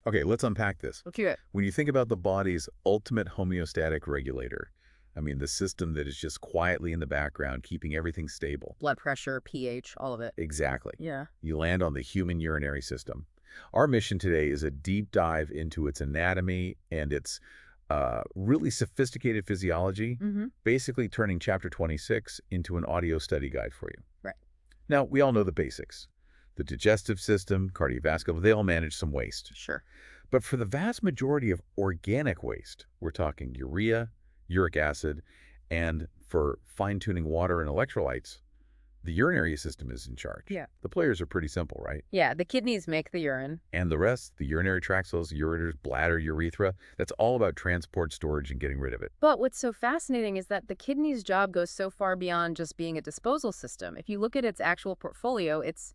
Okay, let's unpack this. Let's hear it. When you think about the body's ultimate homeostatic regulator, I mean, the system that is just quietly in the background, keeping everything stable. Blood pressure, pH, all of it. Exactly. Yeah. You land on the human urinary system. Our mission today is a deep dive into its anatomy and its really sophisticated physiology, Mm-hmm. basically turning Chapter 26 into an audio study guide for you. Right. Now, we all know the basics. The digestive system, cardiovascular, they all manage some waste. Sure. But for the vast majority of organic waste, we're talking urea, uric acid, and for fine-tuning water and electrolytes, the urinary system is in charge. Yeah. The players are pretty simple, right? Yeah, the kidneys make the urine. And the rest, the urinary tract cells, ureters, bladder, urethra, that's all about transport, storage, and getting rid of it. But what's so fascinating is that the kidney's job goes so far beyond just being a disposal system. If you look at its actual portfolio, it's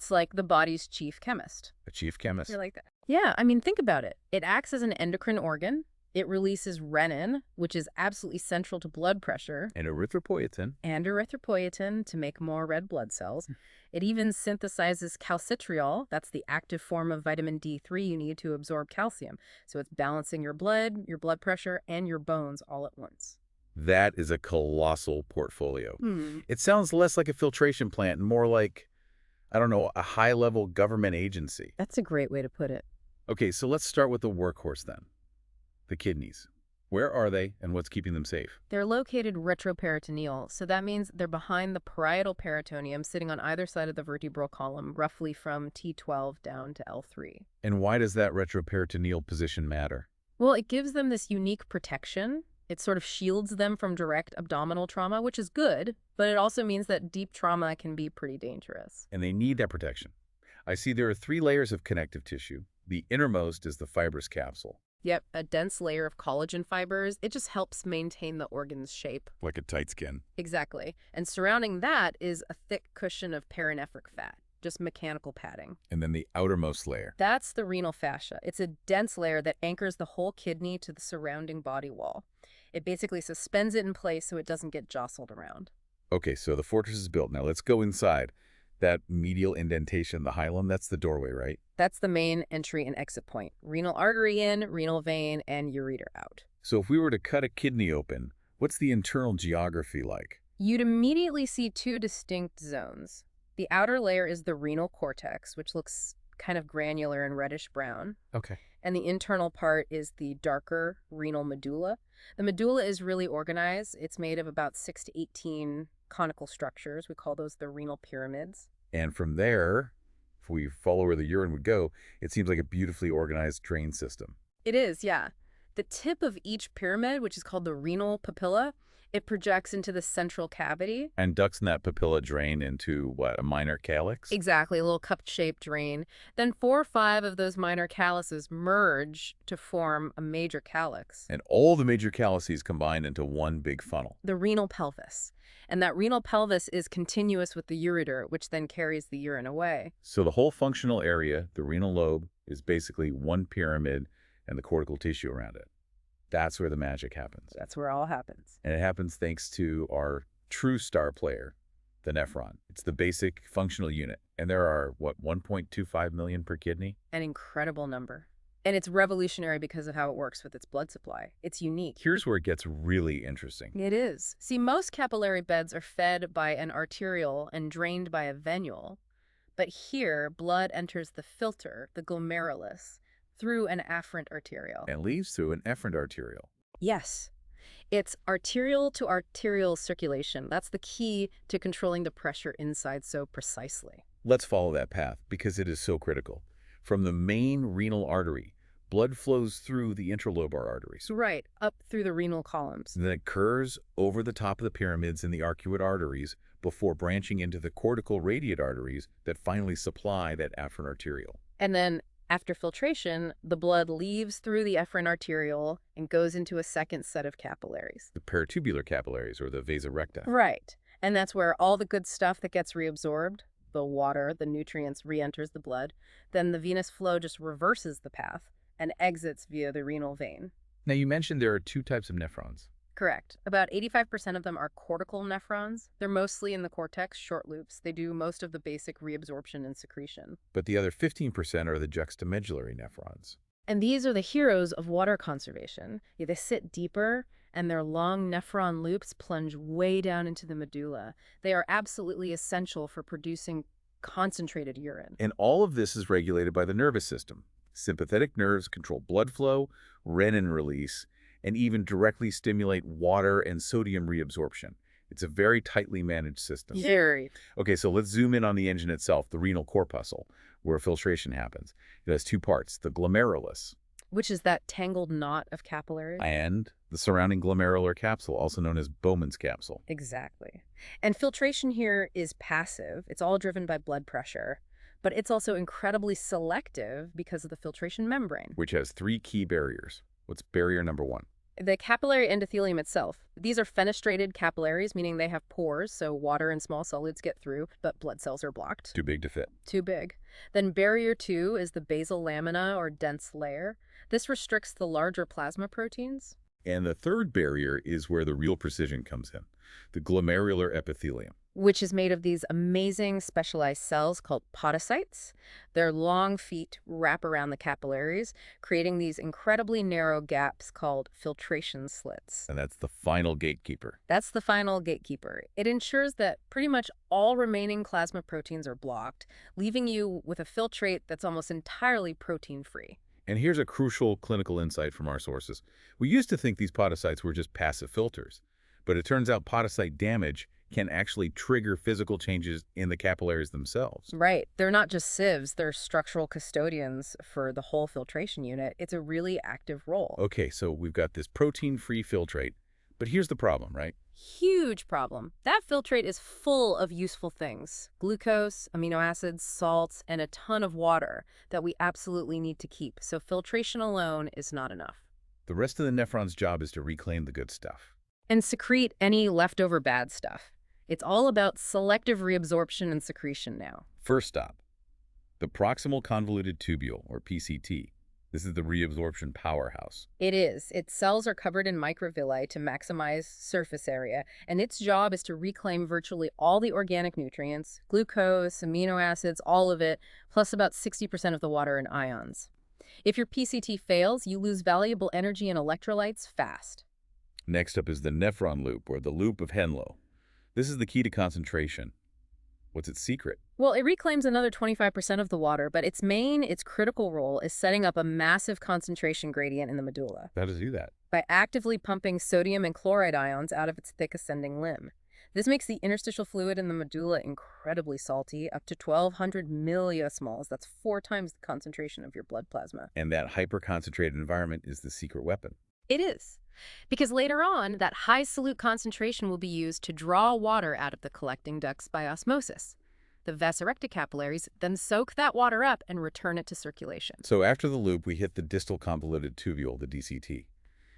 like the body's chief chemist. A chief chemist. You like that? Yeah, I mean, think about it. It acts as an endocrine organ. It releases renin, which is absolutely central to blood pressure, And erythropoietin. and erythropoietin to make more red blood cells. It even synthesizes calcitriol. That's the active form of vitamin D3 you need to absorb calcium. So it's balancing your blood pressure, and your bones all at once. That is a colossal portfolio. Hmm. It sounds less like a filtration plant and more like, I don't know, a high-level government agency. That's a great way to put it. Okay, so let's start with the workhorse then. The kidneys. Where are they and what's keeping them safe? They're located retroperitoneal, so that means they're behind the parietal peritoneum, sitting on either side of the vertebral column, roughly from T12 down to L3. And why does that retroperitoneal position matter? Well, it gives them this unique protection. It sort of shields them from direct abdominal trauma, which is good, but it also means that deep trauma can be pretty dangerous. And they need that protection. I see there are 3 layers of connective tissue. The innermost is the fibrous capsule. Yep, a dense layer of collagen fibers. It just helps maintain the organ's shape. Like a tight skin. Exactly. And surrounding that is a thick cushion of perinephric fat, just mechanical padding. And then the outermost layer. That's the renal fascia. It's a dense layer that anchors the whole kidney to the surrounding body wall. It basically suspends it in place so it doesn't get jostled around. Okay, so the fortress is built. Now let's go inside. That medial indentation, the hilum, that's the doorway, right? That's the main entry and exit point. Renal artery in, renal vein, and ureter out. So if we were to cut a kidney open, what's the internal geography like? You'd immediately see 2 distinct zones. The outer layer is the renal cortex, which looks kind of granular and reddish-brown. Okay. And the internal part is the darker renal medulla. The medulla is really organized. It's made of about 6 to 18 conical structures. We call those the renal pyramids. And from there, if we follow where the urine would go, it seems like a beautifully organized drain system. It is, yeah. The tip of each pyramid, which is called the renal papilla, it projects into the central cavity. And ducts in that papilla drain into, what, a minor calyx? Exactly, a little cup-shaped drain. Then 4 or 5 of those minor calyces merge to form a major calyx. And all the major calyces combine into one big funnel. The renal pelvis. And that renal pelvis is continuous with the ureter, which then carries the urine away. So the whole functional area, the renal lobe, is basically one pyramid and the cortical tissue around it. That's where the magic happens. That's where it all happens. And it happens thanks to our true star player, the nephron. It's the basic functional unit. And there are, what, 1.25 million per kidney? An incredible number. And it's revolutionary because of how it works with its blood supply. It's unique. Here's where it gets really interesting. It is. See, most capillary beds are fed by an arteriole and drained by a venule. But here, blood enters the filter, the glomerulus, through an afferent arteriole. And leaves through an efferent arteriole. Yes. It's arterial to arterial circulation. That's the key to controlling the pressure inside so precisely. Let's follow that path because it is so critical. From the main renal artery, blood flows through the intralobar arteries. Right, up through the renal columns. And then it curves over the top of the pyramids in the arcuate arteries before branching into the cortical radiate arteries that finally supply that afferent arteriole. And then, after filtration, the blood leaves through the efferent arteriole and goes into a second set of capillaries. The peritubular capillaries, or the vasa recta. Right. And that's where all the good stuff that gets reabsorbed, the water, the nutrients, re-enters the blood. Then the venous flow just reverses the path and exits via the renal vein. Now, you mentioned there are 2 types of nephrons. Correct. About 85% of them are cortical nephrons. They're mostly in the cortex, short loops. They do most of the basic reabsorption and secretion. But the other 15% are the juxtamedullary nephrons. And these are the heroes of water conservation. Yeah, they sit deeper, and their long nephron loops plunge way down into the medulla. They are absolutely essential for producing concentrated urine. And all of this is regulated by the nervous system. Sympathetic nerves control blood flow, renin release, and even directly stimulate water and sodium reabsorption. It's a very tightly managed system. Very. Okay, so let's zoom in on the engine itself, the renal corpuscle, where filtration happens. It has two parts, the glomerulus Which is that tangled knot of capillaries? and the surrounding glomerular capsule, also known as Bowman's capsule. Exactly. And filtration here is passive. It's all driven by blood pressure. But it's also incredibly selective because of the filtration membrane. Which has three key barriers. What's barrier number one? The capillary endothelium itself. These are fenestrated capillaries, meaning they have pores, so water and small solids get through, but blood cells are blocked. Too big to fit. Too big. Then barrier 2 is the basal lamina, or dense layer. This restricts the larger plasma proteins. And the third barrier is where the real precision comes in, the glomerular epithelium. Which is made of these amazing specialized cells called podocytes. Their long feet wrap around the capillaries, creating these incredibly narrow gaps called filtration slits. And that's the final gatekeeper. That's the final gatekeeper. It ensures that pretty much all remaining plasma proteins are blocked, leaving you with a filtrate that's almost entirely protein-free. And here's a crucial clinical insight from our sources. We used to think these podocytes were just passive filters, but it turns out podocyte damage can actually trigger physical changes in the capillaries themselves. Right. They're not just sieves, they're structural custodians for the whole filtration unit. It's a really active role. Okay, so we've got this protein-free filtrate, but here's the problem, right? Huge problem. That filtrate is full of useful things. Glucose, amino acids, salts, and a ton of water that we absolutely need to keep. So filtration alone is not enough. The rest of the nephron's job is to reclaim the good stuff. And secrete any leftover bad stuff. It's all about selective reabsorption and secretion now. First stop, the Proximal Convoluted Tubule, or PCT. This is the reabsorption powerhouse. It is. Its cells are covered in microvilli to maximize surface area, and its job is to reclaim virtually all the organic nutrients, glucose, amino acids, all of it, plus about 60% of the water and ions. If your PCT fails, you lose valuable energy and electrolytes fast. Next up is the Nephron Loop, or the loop of Henlo. This is the key to concentration. What's its secret? Well, it reclaims another 25% of the water, but its critical role is setting up a massive concentration gradient in the medulla How does it do that? by actively pumping sodium and chloride ions out of its thick ascending limb. This makes the interstitial fluid in the medulla incredibly salty, up to 1,200 millismoles. That's 4 times the concentration of your blood plasma. And that hyper-concentrated environment is the secret weapon. It is. Because later on, that high solute concentration will be used to draw water out of the collecting ducts by osmosis. The vasorectal capillaries then soak that water up and return it to circulation. So after the loop, we hit the Distal Convoluted Tubule, the DCT,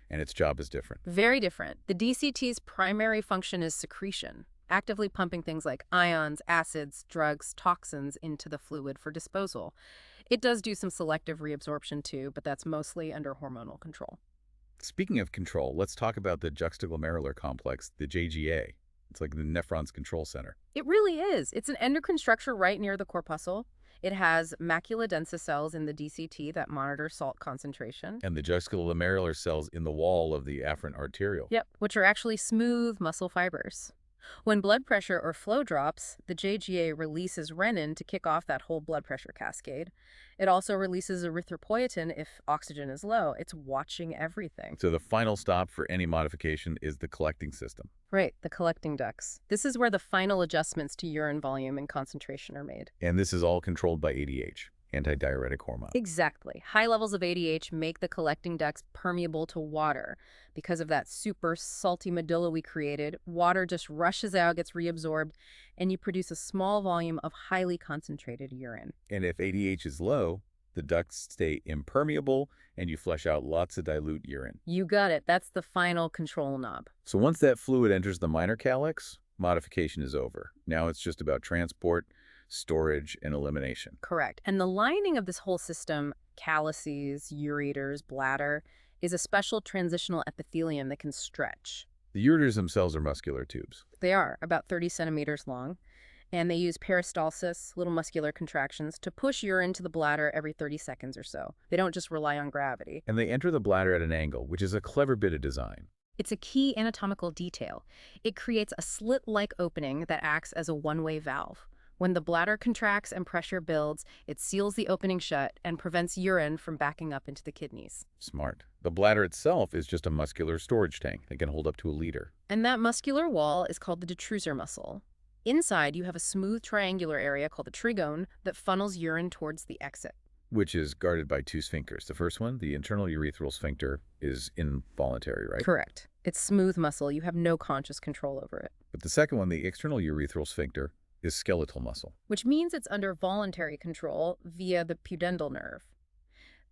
and its job is different. Very different. The DCT's primary function is secretion, actively pumping things like ions, acids, drugs, toxins into the fluid for disposal. It does do some selective reabsorption too, but that's mostly under hormonal control. Speaking of control, let's talk about the Juxtaglomerular Complex, the JGA. It's like the nephron's control center. It really is. It's an endocrine structure right near the corpuscle. It has macula densa cells in the DCT that monitor salt concentration. And the juxtaglomerular cells in the wall of the afferent arteriole. Yep, which are actually smooth muscle fibers. When blood pressure or flow drops, the JGA releases renin to kick off that whole blood pressure cascade. It also releases erythropoietin if oxygen is low. It's watching everything. So the final stop for any modification is the collecting system. Right, the collecting ducts. This is where the final adjustments to urine volume and concentration are made. And this is all controlled by ADH, antidiuretic hormone. Exactly. High levels of ADH make the collecting ducts permeable to water. Because of that super salty medulla we created, water just rushes out, gets reabsorbed, and you produce a small volume of highly concentrated urine. And if ADH is low, the ducts stay impermeable and you flush out lots of dilute urine. You got it. That's the final control knob. So once that fluid enters the minor calyx, modification is over. Now it's just about transport, storage, and elimination. Correct. And the lining of this whole system, calyces, ureters, bladder, is a special transitional epithelium that can stretch. The ureters themselves are muscular tubes. They are about 30 centimeters long, and they use peristalsis, little muscular contractions, to push urine to the bladder every 30 seconds or so. They don't just rely on gravity. And they enter the bladder at an angle, which is a clever bit of design. It's a key anatomical detail. It creates a slit-like opening that acts as a one-way valve. When the bladder contracts and pressure builds, it seals the opening shut and prevents urine from backing up into the kidneys. Smart. The bladder itself is just a muscular storage tank that can hold up to a liter. And that muscular wall is called the detrusor muscle. Inside, you have a smooth triangular area called the trigone that funnels urine towards the exit. Which is guarded by two sphincters. The first one, the internal urethral sphincter, is involuntary, right? Correct. It's smooth muscle. You have no conscious control over it. But the second one, the external urethral sphincter, is skeletal muscle. Which means it's under voluntary control via the pudendal nerve.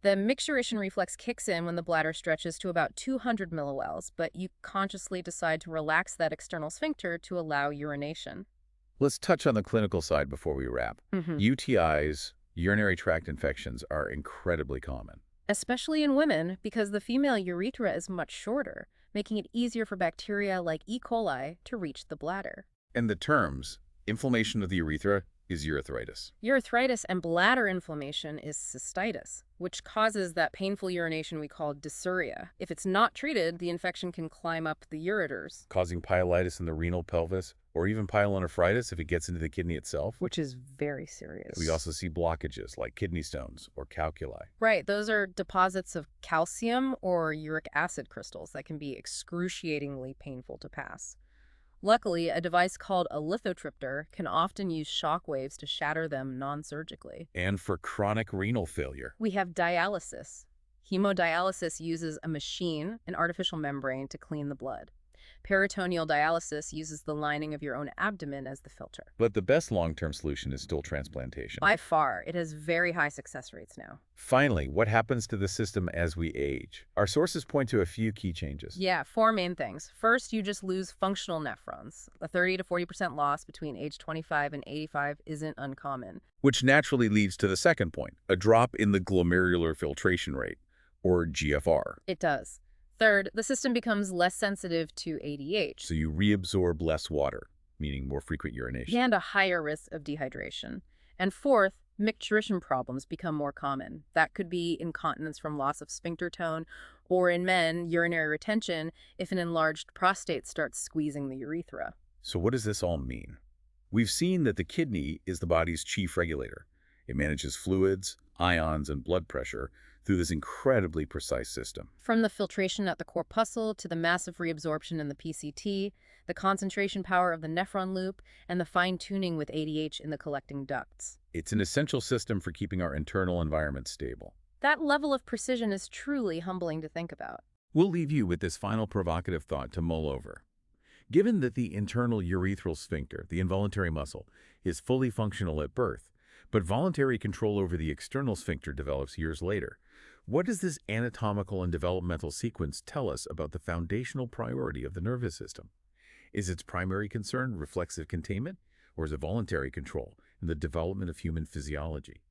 The micturition reflex kicks in when the bladder stretches to about 200 millilels, but you consciously decide to relax that external sphincter to allow urination. Let's touch on the clinical side before we wrap. UTIs, urinary tract infections, are incredibly common. Especially in women, because the female urethra is much shorter, making it easier for bacteria like E. coli to reach the bladder. And the terms, inflammation of the urethra is urethritis. Urethritis and bladder inflammation is cystitis, which causes that painful urination we call dysuria. If it's not treated, the infection can climb up the ureters, Causing pyelitis in the renal pelvis, or even pyelonephritis if it gets into the kidney itself. which is very serious. We also see blockages like kidney stones or calculi. Right, those are deposits of calcium or uric acid crystals that can be excruciatingly painful to pass. Luckily, a device called a lithotripter can often use shock waves to shatter them non-surgically. And for chronic renal failure. We have dialysis. Hemodialysis uses a machine, an artificial membrane, to clean the blood. Peritoneal dialysis uses the lining of your own abdomen as the filter. But the best long-term solution is still transplantation. By far, it has very high success rates now. Finally, what happens to the system as we age? Our sources point to a few key changes. Yeah, four main things. First, you just lose functional nephrons. A 30 to 40% loss between age 25 and 85 isn't uncommon. Which naturally leads to the second point, a drop in the glomerular filtration rate, or GFR. It does. Third, the system becomes less sensitive to ADH. So you reabsorb less water, meaning more frequent urination. And a higher risk of dehydration. And fourth, micturition problems become more common. That could be incontinence from loss of sphincter tone, or in men, urinary retention if an enlarged prostate starts squeezing the urethra. So what does this all mean? We've seen that the kidney is the body's chief regulator. It manages fluids, ions, and blood pressure through this incredibly precise system. From the filtration at the corpuscle to the massive reabsorption in the PCT, the concentration power of the nephron loop, and the fine-tuning with ADH in the collecting ducts. It's an essential system for keeping our internal environment stable. That level of precision is truly humbling to think about. We'll leave you with this final provocative thought to mull over. Given that the internal urethral sphincter, the involuntary muscle, is fully functional at birth, but voluntary control over the external sphincter develops years later, what does this anatomical and developmental sequence tell us about the foundational priority of the nervous system? Is its primary concern reflexive containment, or is it voluntary control in the development of human physiology?